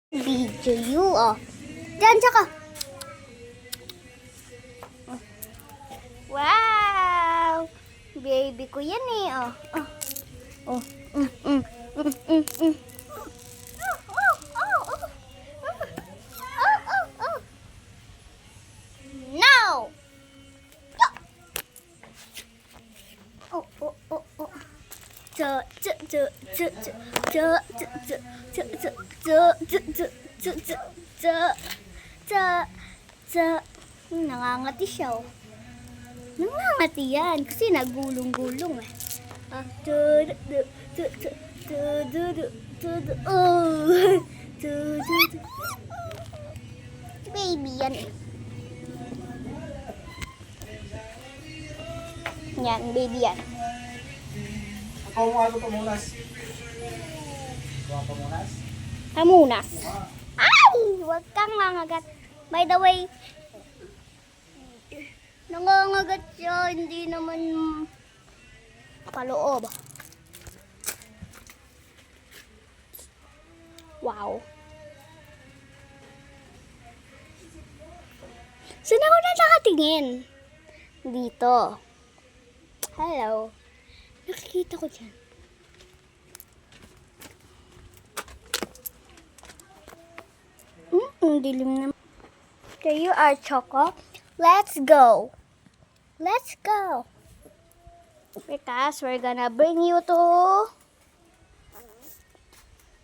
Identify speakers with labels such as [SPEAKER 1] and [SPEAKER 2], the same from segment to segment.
[SPEAKER 1] Video you, oh. Diyan, tsaka. Wow! Baby ko yan eh, oh. Oh. No! Nangangati siya, oh. Nangangati yan kasi nagulong-gulong eh. Baby yan eh. Yan, baby yan.
[SPEAKER 2] Ako mo ano pamunas? Pamunas?
[SPEAKER 1] Pamunas. Ay! Huwag kang mangagat. By the way, nangangagat siya, hindi naman paloob. Wow. Saan ako na nakatingin? Dito. Hello. Nakikita ko dyan. Dilim na. Okay, you are Choco. Let's go. Let's go. Because we're gonna bring you to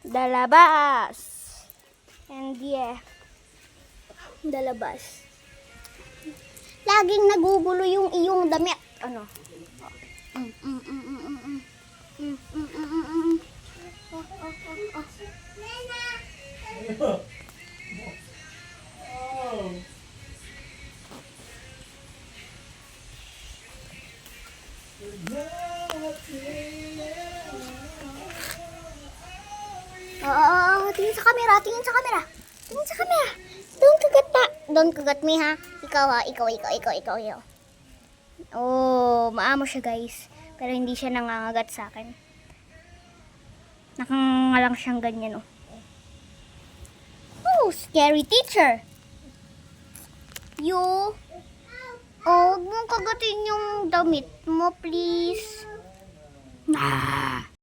[SPEAKER 1] Dalabas. And yeah, Dalabas. Laging nagugulo yung iyong damit. Ano? Tingin sa camera, tingin sa camera. Tingin sa camera. Don't kagat na. Don't kagat me, ha? Ikaw, ha? Ikaw. Oh, maamo siya, guys. Pero hindi siya nangangagat sa akin. Nakangalang siyang ganyan, oh. Oh, scary teacher. You. Oh, huwag mong kagatin yung damit mo, please. Ah.